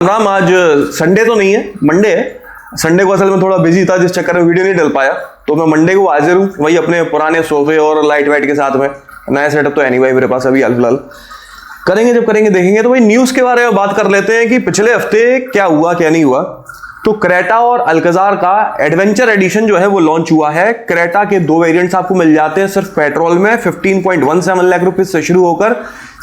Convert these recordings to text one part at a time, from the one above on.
राम, आज संडे तो नहीं है, मंडे है। संडे को असल में थोड़ा बिजी था, जिस चक्कर में वीडियो नहीं डल पाया, तो मैं मंडे को हाजिर हूँ वही अपने पुराने सोफे और लाइट वाइट के साथ में। नया सेटअप तो है नहीं भाई मेरे पास अभी फिलहाल। करेंगे जब करेंगे देखेंगे। तो भाई न्यूज़ के बारे में बात कर लेते हैं कि पिछले हफ्ते क्या हुआ क्या नहीं हुआ। तो क्रेटा और अल्काज़ार का एडवेंचर एडिशन जो है वो लॉन्च हुआ है। क्रेटा के दो वेरिएंट्स आपको मिल जाते हैं सिर्फ पेट्रोल में 15.17 लाख रुपीज से शुरू होकर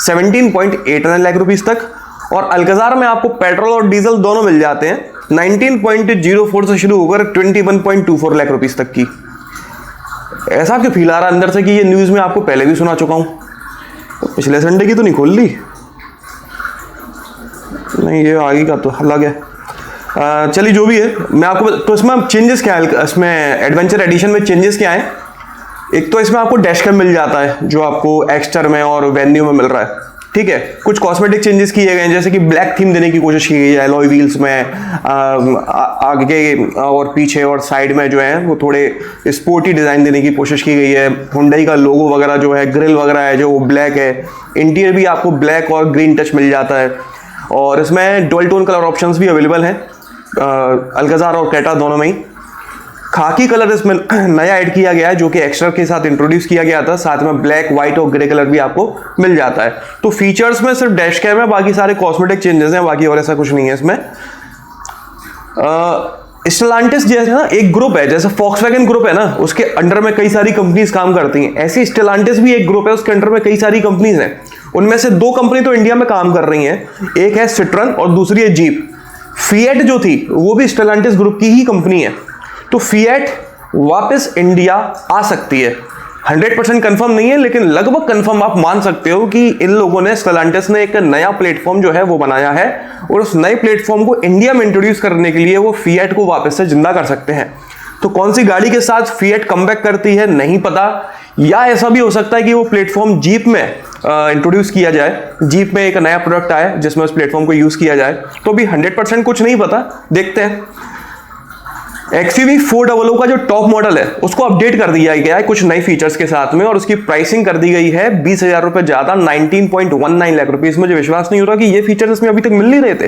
17.89 लाख रुपीज तक, और अल्काज़ार में आपको पेट्रोल और डीजल दोनों मिल जाते हैं 19.04 से शुरू होकर 21.24 लाख रुपीज तक की। ऐसा क्यों फील आ रहा है अंदर से कि ये न्यूज़ में आपको पहले भी सुना चुका हूं। तो पिछले संडे की तो नहीं खोल ली, नहीं ये आगे का तो अलग है। चलिए जो भी है, मैं आपको तो इसमें चेंजेस क्या है, इसमें एडवेंचर एडिशन में चेंजेस क्या है। एक तो इसमें आपको डैश कैम मिल जाता है जो आपको एक्स्टर में और वेन्यू में मिल रहा है, ठीक है। कुछ कॉस्मेटिक चेंजेस किए गए हैं, जैसे कि ब्लैक थीम देने की कोशिश की गई है एलॉय व्हील्स में। आगे और पीछे और साइड में जो है वो थोड़े स्पोर्टी डिजाइन देने की कोशिश की गई है। हुंडई का लोगो वगैरह जो है, ग्रिल वगैरह है जो वो ब्लैक है। इंटीरियर भी आपको ब्लैक और ग्रीन टच मिल जाता है, और इसमें डुअल टोन कलर ऑप्शंस भी अवेलेबल हैं अल्काज़ार और क्रेटा दोनों में ही। खाकी कलर इसमें नया ऐड किया गया है जो कि एक्स्ट्रा के साथ इंट्रोड्यूस किया गया था। साथ में ब्लैक, व्हाइट और ग्रे कलर भी आपको मिल जाता है। तो फीचर्स में सिर्फ डैश कैम है, बाकी सारे कॉस्मेटिक चेंजेस हैं, बाकी और ऐसा कुछ नहीं है इसमें। स्टेलांटिस जैसे ना एक ग्रुप है, जैसे फॉक्सवैगन ग्रुप है ना, उसके अंडर में कई सारी कंपनीज काम करती हैं। ऐसी स्टेलांटिस भी एक ग्रुप है, उसके अंडर में कई सारी कंपनीज हैं। उनमें से दो कंपनी तो इंडिया में काम कर रही हैं, एक है सिट्रन और दूसरी है जीप। फिएट जो थी वो भी स्टेलांटिस ग्रुप की ही कंपनी है। तो फिएट वापस इंडिया आ सकती है, 100% कंफर्म नहीं है लेकिन लगभग कंफर्म आप मान सकते हो कि इन लोगों ने, स्टेलांटिस ने एक नया प्लेटफॉर्म जो है वो बनाया है, और उस नए प्लेटफॉर्म को इंडिया में इंट्रोड्यूस करने के लिए वो फिएट को वापस से जिंदा कर सकते हैं। तो कौन सी गाड़ी के साथ फिएट कमबैक करती है नहीं पता, या ऐसा भी हो सकता है कि वो प्लेटफॉर्म जीप में इंट्रोड्यूस किया जाए, जीप में एक नया प्रोडक्ट आए जिसमें उस प्लेटफॉर्म को यूज किया जाए। तो भी 100% कुछ नहीं पता, देखते हैं। XUV 400 का जो टॉप मॉडल है उसको अपडेट कर दिया गया है कुछ नए फीचर्स के साथ में, और उसकी प्राइसिंग कर दी गई है 20,000 रुपए ज्यादा, 19.19 लाख रुपीज। मुझे विश्वास नहीं हो रहा कि ये फीचर्स इसमें अभी तक मिल नहीं रहे थे।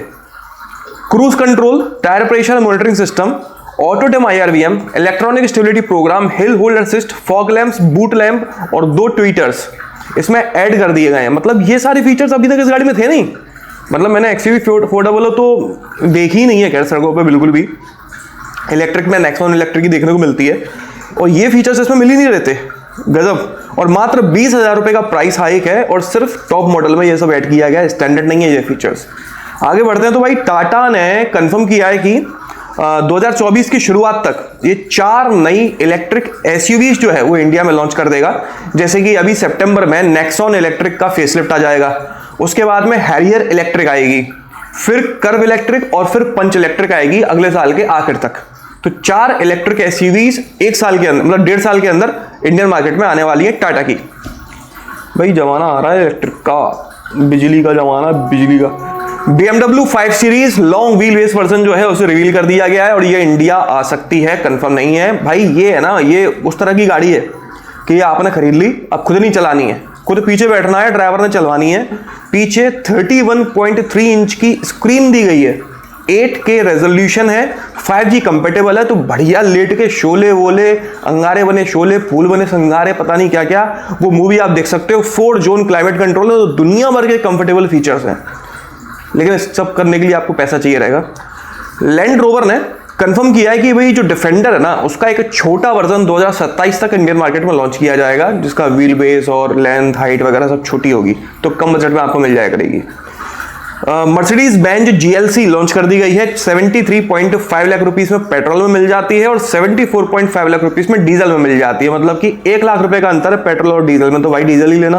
Cruise control, tyre pressure monitoring system, auto dim IRVM, electronic stability programme, hill hold assist, fog lamps, boot lamp और 2 ट्वीटर्स इसमें ऐड कर दिए गए हैं। मतलब ये सारे फीचर्स अभी तक इस गाड़ी में थे नहीं। मतलब मैंने XUV 400 तो देखी ही नहीं है खैर सड़कों पर बिल्कुल भी। इलेक्ट्रिक में नेक्सॉन इलेक्ट्रिक की देखने को मिलती है, और ये फीचर्स इसमें मिल ही नहीं रहते। गजब। और मात्र 20,000 रुपए का प्राइस हाइक है, और सिर्फ टॉप मॉडल में ये सब ऐड किया गया है, स्टैंडर्ड नहीं है ये फीचर्स। आगे बढ़ते हैं। तो भाई टाटा ने कंफर्म किया है कि 2024 की शुरुआत तक ये 4 नई इलेक्ट्रिक SUVs जो है वो इंडिया में लॉन्च कर देगा। जैसे कि अभी सितंबर में नेक्सॉन इलेक्ट्रिक का फेसलिफ्ट आ जाएगा, उसके बाद में हैरियर इलेक्ट्रिक आएगी, फिर कर्व इलेक्ट्रिक और फिर पंच इलेक्ट्रिक आएगी अगले साल के आखिर तक। तो 4 इलेक्ट्रिक SUVs एक साल के अंदर, मतलब 1.5 साल के अंदर इंडियन मार्केट में आने वाली है टाटा की। भाई जमाना आ रहा है इलेक्ट्रिक का, बिजली का जमाना, बिजली का। BMW 5 series long wheel base version जो है उसे रिवील कर दिया गया है, और ये इंडिया आ सकती है, कंफर्म नहीं है। भाई ये है ना, ये उस तरह की गाड़ी है कि ये आपने खरीद ली, अब खुद नहीं चलानी है, खुद पीछे बैठना है, ड्राइवर ने चलवानी है। पीछे 31.3 इंच की स्क्रीन दी गई है, 8K रेजोल्यूशन है, 5G कंपेटेबल है। तो बढ़िया लेट के शोले वोले, अंगारे बने शोले, फूल बने संगारे, पता नहीं क्या क्या, वो मूवी आप देख सकते हो। 4 जोन क्लाइमेट कंट्रोल है, तो दुनिया भर के कंफर्टेबल फीचर्स हैं, लेकिन इस सब करने के लिए आपको पैसा चाहिए रहेगा। लैंड रोवर ने कंफर्म किया है कि भाई जो डिफेंडर है ना, उसका एक छोटा वर्जन 2027 तक इंडियन मार्केट में लॉन्च किया जाएगा, जिसका व्हील बेस और लेंथ, हाइट वगैरह सब छोटी होगी, तो कम बजट में आपको मिल जाया करेगी। मर्सिडीज बेंज GLC लॉन्च कर दी गई है, 73.5 लाख रुपीस में पेट्रोल में मिल जाती है, और 74.5 लाख रुपीस में डीजल में मिल जाती है। मतलब कि 1 लाख रुपए का अंतर है पेट्रोल और डीजल में, तो भाई डीजल ही लेना,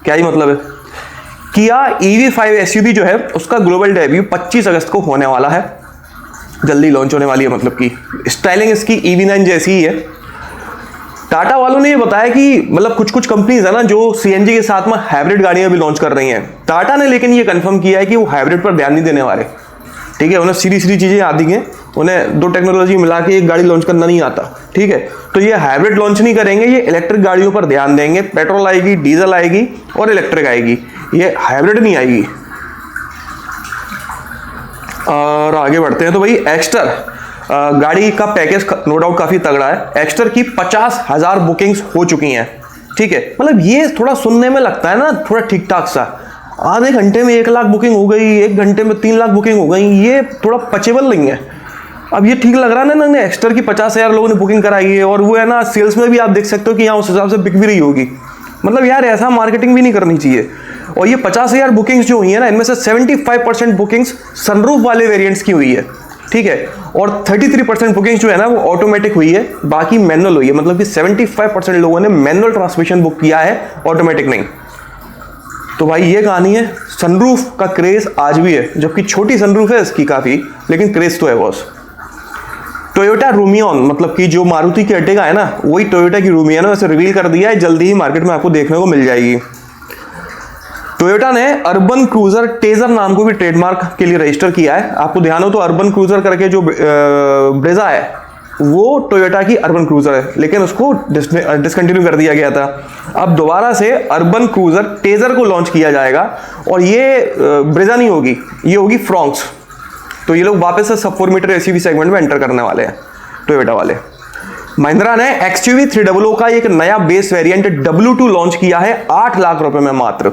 क्या ही मतलब है। किया EV5 SUV जो है उसका ग्लोबल डेब्यू 25 अगस्त को होने वाला है, जल्दी लॉन्च होने वाली है। मतलब कि स्टाइलिंग इसकी EV9 जैसी ही है। टाटा वालों ने ये बताया कि मतलब कुछ कंपनीज है ना जो CNG के साथ में हाइब्रिड गाड़ियां भी लॉन्च कर रही हैं। टाटा ने लेकिन ये कंफर्म किया है कि वो हाइब्रिड पर ध्यान नहीं देने वाले, ठीक है। उन्हें सीधी चीजें आती हैं, उन्हें 2 टेक्नोलॉजी मिला के एक गाड़ी लॉन्च करना नहीं आता, ठीक है। तो ये हाइब्रिड लॉन्च नहीं करेंगे, ये इलेक्ट्रिक गाड़ियों पर ध्यान देंगे। पेट्रोल आएगी, डीजल आएगी और इलेक्ट्रिक आएगी, ये हाइब्रिड नहीं आएगी। और आगे बढ़ते हैं तो भाई एक्स्टर गाड़ी का पैकेज नो डाउट काफी तगड़ा है। एक्स्टर की 50,000 बुकिंग्स हो चुकी हैं, ठीक है। मतलब ये थोड़ा सुनने में लगता है ना थोड़ा ठीक ठाक सा, आधे घंटे में 1 लाख बुकिंग हो गई, 1 घंटे में 3 लाख बुकिंग हो गई, ये थोड़ा पचेबल नहीं है। अब ये ठीक लग रहा है ना, एक्स्टर की 50,000 लोगों ने बुकिंग कराई है, और वो है ना सेल्स में भी आप देख सकते हो कि यहाँ उस हिसाब से बिक भी रही होगी। मतलब यार ऐसा मार्केटिंग भी नहीं करनी चाहिए। और ये 50,000 बुकिंग्स जो हुई है ना, इनमें से 75% बुकिंग्स सनरूफ वाले वेरिएंट्स की हुई है, ठीक है। और 33% बुकिंग्स जो है ना वो ऑटोमेटिक हुई है, बाकी मैनुअल हुई है। मतलब कि 75% लोगों ने मैनुअल ट्रांसमिशन बुक किया है, ऑटोमेटिक नहीं। तो भाई ये कहानी है। सनरूफ का क्रेज आज भी है, जबकि छोटी सनरूफ है इसकी काफी, लेकिन क्रेज तो है बॉस। टोयोटा रूमियन, मतलब कि जो मारुति की अर्टिगा है ना, वही टोयोटा की रूमियन है, वैसे रिवील कर दिया है, जल्दी ही मार्केट में आपको देखने को मिल जाएगी। टोयोटा ने अर्बन क्रूजर टेजर नाम को भी ट्रेडमार्क के लिए रजिस्टर किया है। आपको ध्यान हो तो अर्बन क्रूजर करके जो ब्रेजा है वो टोयोटा की अर्बन क्रूजर है, लेकिन उसको डिसकंटिन्यू कर दिया गया था। अब दोबारा से अर्बन क्रूजर टेजर को लॉन्च किया जाएगा, और ये ब्रेजा नहीं होगी, ये होगी फ्रॉन्क्स। तो ये लोग वापस से सब 4 मीटर एसयूवी सेगमेंट में एंटर करने वाले हैं टोयोटा वाले। महिंद्रा ने XUV 300 का एक नया बेस वेरिएंट W2 लॉन्च किया है 8 लाख रुपए में मात्र,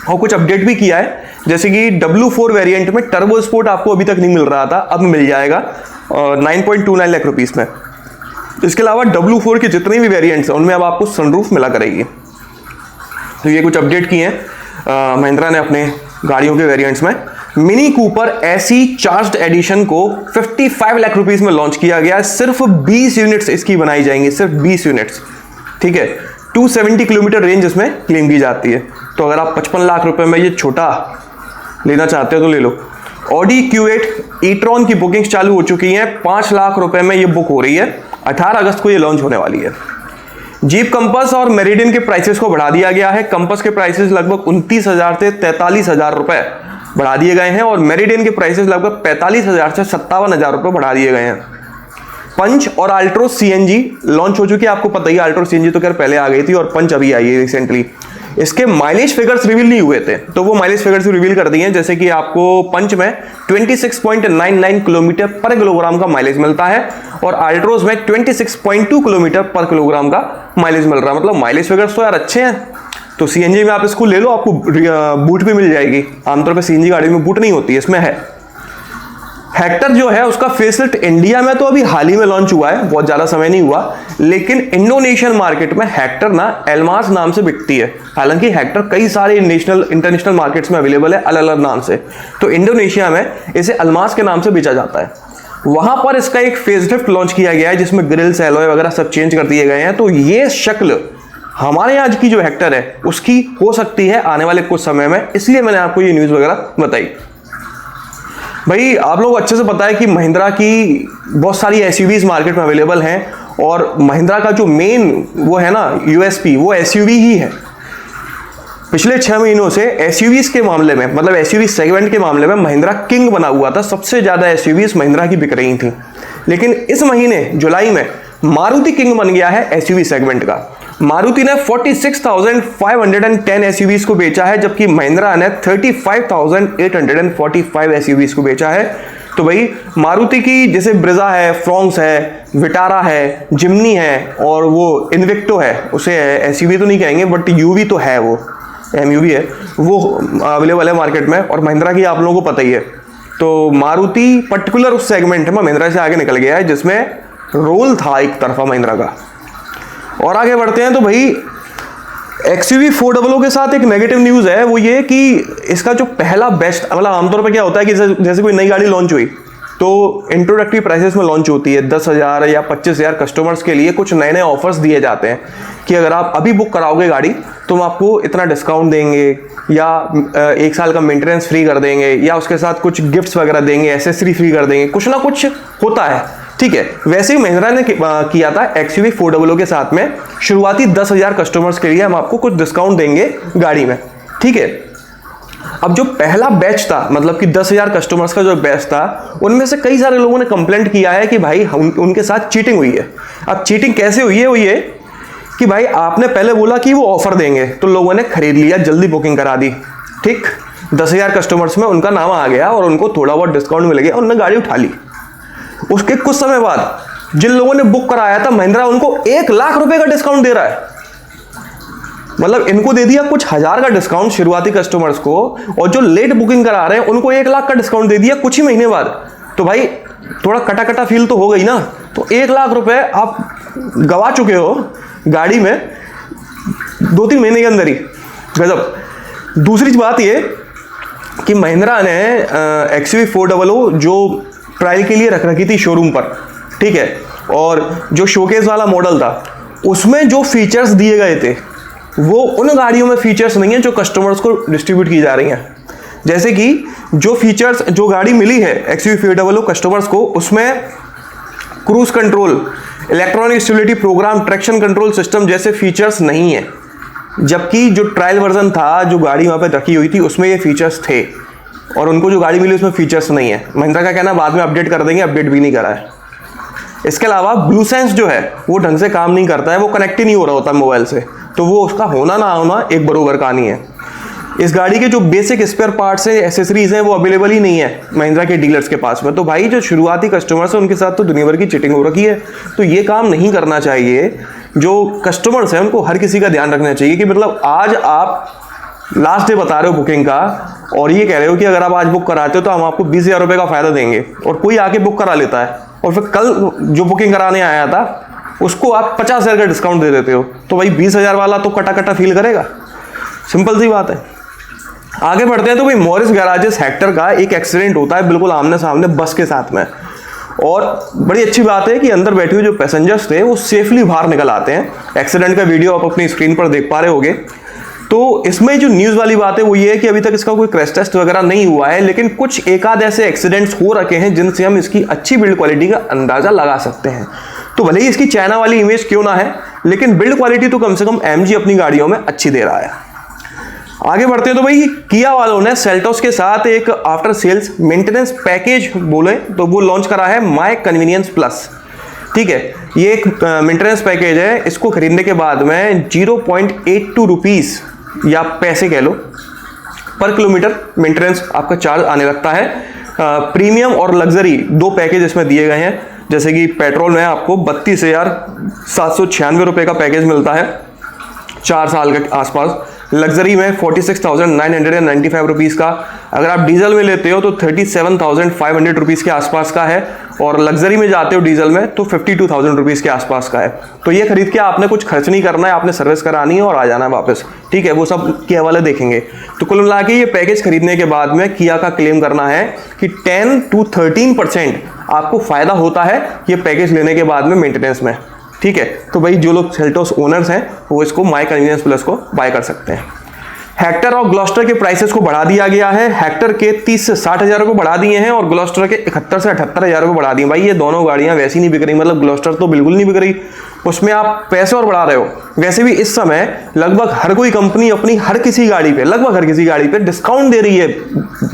और कुछ अपडेट भी किया है, जैसे कि W4 वेरिएंट में टर्बो स्पोर्ट आपको अभी तक नहीं मिल रहा था, अब मिल जाएगा 9.29 लाख रुपीस में। इसके अलावा W4 के जितने भी वेरिएंट्स हैं उनमें अब आपको सनरूफ मिला करेगी। तो ये कुछ अपडेट किए हैं महिंद्रा ने अपने गाड़ियों के वेरिएंट्स में। Mini Cooper SE charged edition को 55 लाख रुपीस में लॉन्च किया गया है। सिर्फ 20 यूनिट्स इसकी बनाई जाएंगी, सिर्फ 20 यूनिट्स, ठीक है। 270 किलोमीटर रेंज इसमें क्लेम की जाती है। तो अगर आप 55 लाख रुपए में ये छोटा लेना चाहते हो तो ले लो। ऑडी Q8 ई-ट्रॉन की बुकिंग्स चालू हो चुकी हैं, 5 लाख रुपए में ये बुक हो रही है। 18 अगस्त को ये लॉन्च होने वाली है। जीप कंपास और मेरिडियन के प्राइसेस को बढ़ा दिया गया है। कंपास के प्राइसेस लगभग 29,000 से 43,000 रुपए बढ़ा दिए गए हैं, और मेरिडियन के प्राइसेस लगभग 45,000 से 57,000 रुपए बढ़ा दिए गए हैं। पंच और अल्ट्रो CNG लॉन्च हो चुकी है, आपको पता ही है। अल्ट्रो CNG तो खैर पहले आ गई थी, और पंच अभी आई है रिसेंटली। इसके माइलेज फिगर्स रिवील नहीं हुए थे, तो वो माइलेज फिगर्स रिवील कर दिए हैं। जैसे कि आपको पंच में 26.99 किलोमीटर पर किलोग्राम का माइलेज मिलता है, और अल्ट्रोज में 26.2 किलोमीटर पर किलोग्राम का माइलेज मिल रहा है। मतलब माइलेज फिगर्स तो यार अच्छे हैं। तो CNG में आप इसको ले लो, आपको बूट भी मिल जाएगी। आमतौर पर CNG गाड़ी में बूट नहीं होती है, इसमें है। हेक्टर जो है उसका फेसलिफ्ट इंडिया में तो अभी हाल ही में लॉन्च हुआ है, बहुत ज्यादा समय नहीं हुआ, लेकिन इंडोनेशियन मार्केट में हेक्टर ना एल्मास नाम से बिकती है। हालांकि हेक्टर कई सारे इंटरनेशनल मार्केट्स में अवेलेबल है अलग अलग नाम से, तो इंडोनेशिया में इसे अल्मास के नाम से बेचा जाता है। वहां पर इसका एक फेसलिफ्ट लॉन्च किया गया है, जिसमें ग्रिल्स एलॉय वगैरह सब चेंज कर दिए गए हैं। तो ये शक्ल हमारे आज की जो हेक्टर है उसकी हो सकती है आने वाले कुछ समय में, इसलिए मैंने आपको ये न्यूज वगैरह बताई। भाई आप लोग अच्छे से पता है कि महिंद्रा की बहुत सारी एसयूवीज मार्केट में अवेलेबल हैं, और महिंद्रा का जो मेन वो है ना USP, वो एसयूवी ही है। पिछले 6 महीनों से एसयूवीज के मामले में, मतलब एसयूवी सेगमेंट के मामले में महिंद्रा किंग बना हुआ था। सबसे ज्यादा एसयूवीज महिंद्रा की बिक रही थी, लेकिन इस महीने जुलाई में मारुति किंग बन गया है एसयूवी सेगमेंट का। मारुति ने 46,510 एसयूवीज को बेचा है, जबकि महिंद्रा ने 35,845 एसयूवीज को बेचा है। तो भाई मारुति की जैसे ब्रेजा है, फ्रॉन्क्स है, विटारा है, जिम्नी है, और वो इन्विक्टो है, उसे एसयूवी तो नहीं कहेंगे बट यूवी तो है, वो MUV है, वो अवेलेबल है मार्केट में। और महिंद्रा की आप लोगों को पता ही है। तो मारुति पर्टिकुलर उस सेगमेंट में महिंद्रा से आगे निकल गया है, जिसमें रोल था एक तरफा महिंद्रा का। और आगे बढ़ते हैं तो भाई XUV 400 के साथ एक नेगेटिव न्यूज है, वो ये कि इसका जो पहला बेस्ट, मतलब आमतौर पर क्या होता है कि जैसे कोई नई गाड़ी लॉन्च हुई तो इंट्रोडक्टरी प्राइसेस में लॉन्च होती है। 10,000 या 25,000 कस्टमर्स के लिए कुछ नए नए ऑफर्स दिए जाते हैं कि अगर आप अभी बुक कराओगे गाड़ी तो हम आपको इतना डिस्काउंट देंगे, या 1 साल का मेंटेनेंस फ्री कर देंगे, या उसके साथ कुछ गिफ्ट्स वगैरह देंगे, एसेसरी फ्री कर देंगे, कुछ ना कुछ होता है, ठीक है। वैसे ही महिंद्रा ने किया था XUV 400 के साथ में। शुरुआती 10,000 कस्टमर्स के लिए हम आपको कुछ डिस्काउंट देंगे गाड़ी में, ठीक है। अब जो पहला बैच था, मतलब कि 10,000 कस्टमर्स का जो बैच था, उनमें से कई सारे लोगों ने कंप्लेंट किया है कि भाई उनके साथ चीटिंग हुई है। अब चीटिंग कैसे हुई है, वो ये कि भाई आपने पहले बोला कि वो ऑफर देंगे, तो लोगों ने खरीद लिया, जल्दी बुकिंग करा दी, ठीक। 10,000 कस्टमर्स में उनका नाम आ गया और उनको थोड़ा बहुत डिस्काउंट मिल गया, उन्होंने गाड़ी उठा ली। उसके कुछ समय बाद जिन लोगों ने बुक कराया था, महिंद्रा उनको 1 लाख रुपए का डिस्काउंट दे रहा है। मतलब इनको दे दिया कुछ हजार का डिस्काउंट शुरुआती कस्टमर्स को, और जो लेट बुकिंग करा रहे हैं उनको 1 लाख का डिस्काउंट दे दिया कुछ ही महीने बाद। तो भाई थोड़ा कटा कटा फील तो हो गई ना। तो 1 लाख रुपए आप गवा चुके हो गाड़ी में 2-3 महीने के अंदर ही, गजब। दूसरी बात ये कि महिंद्रा ने XUV 400 जो ट्रायल के लिए रख रखी थी शोरूम पर, ठीक है, और जो शोकेस वाला मॉडल था उसमें जो फीचर्स दिए गए थे वो उन गाड़ियों में फीचर्स नहीं है जो कस्टमर्स को डिस्ट्रीब्यूट की जा रही हैं। जैसे कि जो फीचर्स जो गाड़ी मिली है XUV 400 कस्टमर्स को, उसमें cruise control, electronic stability programme, traction control system जैसे फीचर्स नहीं है। जबकि जो ट्रायल वर्जन था, जो गाड़ी वहाँ पे रखी हुई थी, उसमें ये फीचर्स थे, और उनको जो गाड़ी मिली उसमें फीचर्स नहीं है। महिंद्रा का कहना बाद में अपडेट कर देंगे, अपडेट भी नहीं करा है। इसके अलावा ब्लू सेंस जो है वो ढंग से काम नहीं करता है, वो कनेक्ट ही नहीं हो रहा होता मोबाइल से, तो वो उसका होना ना होना एक बरोबर कहानी है। इस गाड़ी के जो बेसिक स्पेयर पार्ट्स हैं, एसेसरीज हैं, वो अवेलेबल ही नहीं है महिंद्रा के डीलर्स के पास में। तो भाई जो शुरुआती कस्टमर्स हैं उनके साथ तो दुनिया भर की चीटिंग हो रखी है। तो ये काम नहीं करना चाहिए। जो कस्टमर्स हैं उनको हर किसी का ध्यान रखना चाहिए कि मतलब आज आप लास्ट डे बता रहे हो बुकिंग का, और ये कह रहे हो कि अगर आप आज बुक कराते हो तो हम आपको 20,000 रुपये का फायदा देंगे, और कोई आके बुक करा लेता है और फिर कल जो बुकिंग कराने आया था उसको आप 50,000 का डिस्काउंट दे देते हो, तो भाई 20,000 वाला तो कटा कटा फील करेगा। सिंपल सी बात है। आगे बढ़ते हैं तो भाई मॉरिस गैराजेस हेक्टर का एक एक्सीडेंट होता है बिल्कुल आमने सामने बस के साथ में, और बड़ी अच्छी बात है कि अंदर बैठे हुए जो पैसेंजर्स थे वो सेफली बाहर निकल आते हैं। एक्सीडेंट का वीडियो आप अपनी स्क्रीन पर देख पा रहे होगे। तो इसमें जो न्यूज़ वाली बात है वो ये है कि अभी तक इसका कोई क्रैश टेस्ट वगैरह नहीं हुआ है, लेकिन कुछ एकाध ऐसे एक्सीडेंट्स हो रखे हैं जिनसे हम इसकी अच्छी बिल्ड क्वालिटी का अंदाजा लगा सकते हैं। तो भले ही इसकी चाइना वाली इमेज क्यों ना है, लेकिन बिल्ड क्वालिटी तो कम से कम MG अपनी गाड़ियों में अच्छी दे रहा है। आगे बढ़ते हैं तो भाई किया वालों ने सेल्टोस के साथ एक आफ्टर सेल्स मेंटेनेंस पैकेज बोले तो वो लॉन्च करा है माई कन्वीनियंस प्लस। ठीक है, ये एक मेंटेनेंस पैकेज है। इसको खरीदने के बाद में 0.82 रुपीज़ या पैसे कह लो पर किलोमीटर मेंटेनेंस आपका चार्ज आने लगता है। प्रीमियम और लग्जरी 2 पैकेज इसमें दिए गए हैं। जैसे कि पेट्रोल में आपको 32,796 रुपये का पैकेज मिलता है 4 साल के आसपास। लग्जरी में 46,995 रुपीज़ का। अगर आप डीजल में लेते हो तो 37,500 रुपीज़ के आसपास का है, और लग्जरी में जाते हो डीजल में तो 52,000 रुपीज़ के आसपास का है। तो ये खरीद के आपने कुछ खर्च नहीं करना है, आपने सर्विस करानी है और आ जाना है वापस। ठीक है, वो सब के हवाले देखेंगे। तो कुल मिला के ये पैकेज खरीदने के बाद में किया का क्लेम करना है कि 10 to 13% आपको फ़ायदा होता है ये पैकेज लेने के बाद में मेंटेनेंस में। ठीक है, तो भाई जो लोग सेल्टोस ओनर्स हैं वो इसको माई कन्वीनियंस प्लस को बाय कर सकते हैं। हेक्टर और ग्लॉस्टर के प्राइसेस को बढ़ा दिया गया है। हेक्टर के 30 से 60,000 रुपये बढ़ा दिए हैं और ग्लॉस्टर के 71 से 78,000 रुपये बढ़ा दिए। भाई ये दोनों गाड़ियां वैसी नहीं बिक रही, मतलब ग्लॉस्टर तो बिल्कुल नहीं बिक रही, उसमें आप पैसे और बढ़ा रहे हो। वैसे भी इस समय लगभग हर कोई कंपनी अपनी हर किसी गाड़ी पे, लगभग हर किसी गाड़ी पे डिस्काउंट दे रही है,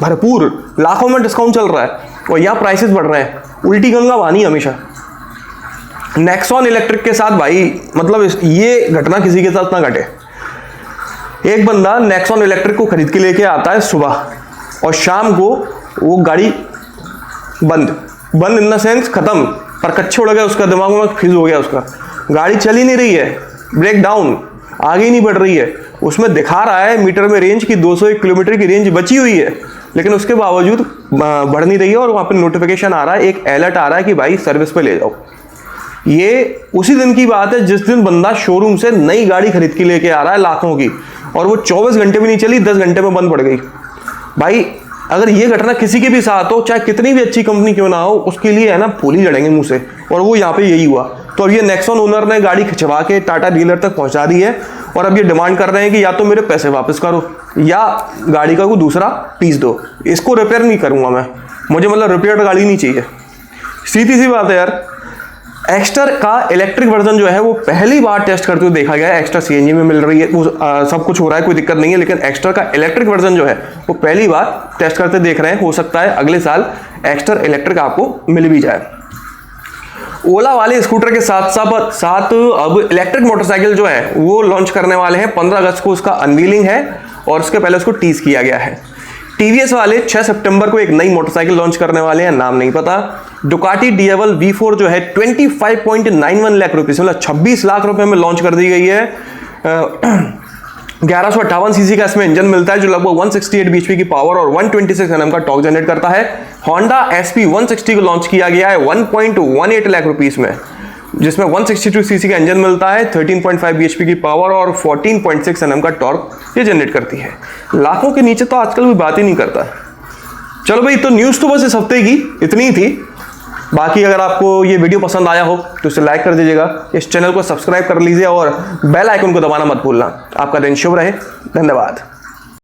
भरपूर लाखों में डिस्काउंट चल रहा है, और यहाँ प्राइसेस बढ़ रहे हैं। उल्टी गंगा वानी हमेशा। नेक्सॉन इलेक्ट्रिक के साथ भाई मतलब ये घटना किसी के साथ ना घटे। एक बंदा नेक्सॉन इलेक्ट्रिक को खरीद के लेके आता है सुबह, और शाम को वो गाड़ी बंद इन द सेंस खत्म, पर कच्चे उड़ गया, उसका दिमाग में फिज हो गया, उसका गाड़ी चल ही नहीं रही है, ब्रेक डाउन, आगे ही नहीं बढ़ रही है। उसमें दिखा रहा है मीटर में रेंज की 201 किलोमीटर की रेंज बची हुई है, लेकिन उसके बावजूद बढ़ नहीं रही है, और वहाँ पर नोटिफिकेशन आ रहा है, एक अलर्ट आ रहा है कि भाई सर्विस पे ले जाओ। ये उसी दिन की बात है जिस दिन बंदा शोरूम से नई गाड़ी खरीद के लेके आ रहा है लाखों की, और वो 24 घंटे भी नहीं चली, 10 घंटे में बंद पड़ गई। भाई अगर ये घटना किसी के भी साथ हो, चाहे कितनी भी अच्छी कंपनी क्यों ना हो, उसके लिए है ना फूल ही जड़ेंगे मुंह से, और वो यहाँ पे यही हुआ। तो अब ये नेक्सॉन ओनर ने गाड़ी खिंचवा के टाटा डीलर तक पहुँचा दी है, और अब ये डिमांड कर रहे हैं कि या तो मेरे पैसे वापस करो या गाड़ी का कोई दूसरा पीस दो, इसको रिपेयर नहीं करूँगा मैं, मुझे मतलब रिपेयर गाड़ी नहीं चाहिए। सीधी सी बात है यार। एक्स्टर का इलेक्ट्रिक वर्जन जो है वो पहली बार टेस्ट करते हुए देखा गया है। एक्स्टर CNG में मिल रही है, वो सब कुछ हो रहा है, कोई दिक्कत नहीं है, लेकिन एक्स्टर का इलेक्ट्रिक वर्जन जो है वो पहली बार टेस्ट करते देख रहे हैं। हो सकता है अगले साल एक्स्टर इलेक्ट्रिक आपको मिल भी जाए। ओला वाले स्कूटर के साथ अब इलेक्ट्रिक मोटरसाइकिल जो है वो लॉन्च करने वाले हैं। 15 अगस्त को उसका अनवीलिंग है, और उसके पहले उसको टीज किया गया है। टीवीएस वाले 6 सितंबर को एक नई मोटरसाइकिल लॉन्च करने वाले हैं, नाम नहीं पता। डुकाटी डीएवल V4 जो है 25.91 लाख रुपए, मतलब 26 लाख रुपए में लॉन्च कर दी गई है। 1158 सीसी का इसमें इंजन मिलता है जो लगभग 168 बीएचपी की पावर और 126 Nm का टॉर्क जनरेट करता है। होंडा SP 160 को लॉन्च किया गया है 1.18 लाख रुपीस में, जिसमें 162 सीसी का इंजन मिलता है, 13.5 बीएचपी की पावर और 14.6 Nm का टॉर्क ये जनरेट करती है। लाखों के नीचे तो आजकल कोई बात ही नहीं करता। चलो भाई, तो न्यूज़ तो बस इस हफ्ते की इतनी ही थी। बाकी अगर आपको ये वीडियो पसंद आया हो तो इसे लाइक कर दीजिएगा, इस चैनल को सब्सक्राइब कर लीजिए और बेल आइकन को दबाना मत भूलना। आपका दिन शुभ रहे, धन्यवाद।